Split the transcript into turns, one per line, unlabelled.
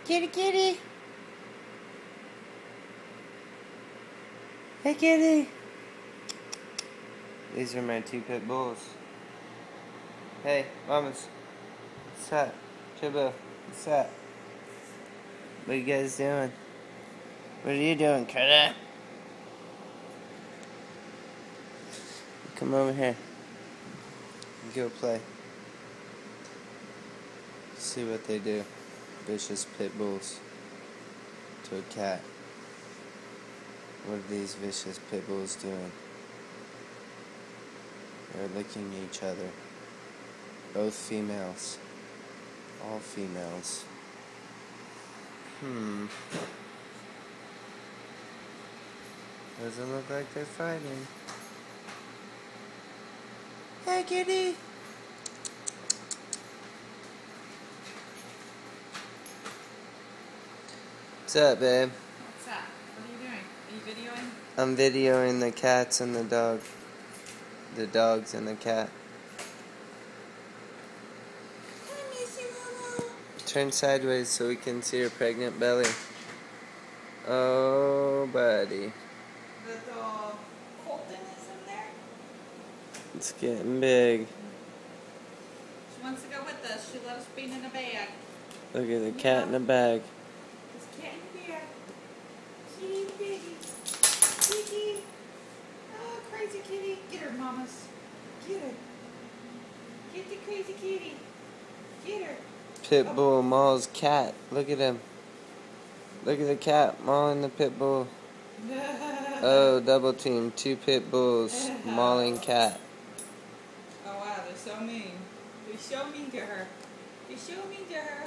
Kitty, kitty. Hey, kitty. These are my two pit bulls. Hey, mamas. What's up? Pitbull. What's up? What are you guys doing? What are you doing, Carter? Come over here. Go play. See what they do. Vicious pit bulls to a cat. What are these vicious pit bulls doing? They're licking each other. Both females. All females. Doesn't look like they're fighting. Hey, kitty! What's up, babe?
What's up? What are you doing? Are you videoing?
I'm videoing the cats and the dog. The dogs and the cat.
I miss you, Mama.
Turn sideways so we can see her pregnant belly. Oh, buddy.
Little Colton is in there.
It's getting big.
She wants to go with us. She loves being in a bag.
Look at the cat in the bag.
This cat in here. Kitty, piggy. Kitty. Oh, crazy kitty. Get her, mamas. Get her. Get the crazy kitty. Get her.
Pitbull mauls cat. Look at him. Look at the cat mauling the pit bull. Oh, double team. Two pit bulls mauling cat.
Oh, wow. They're so mean. They're so mean to her. They're so mean to her.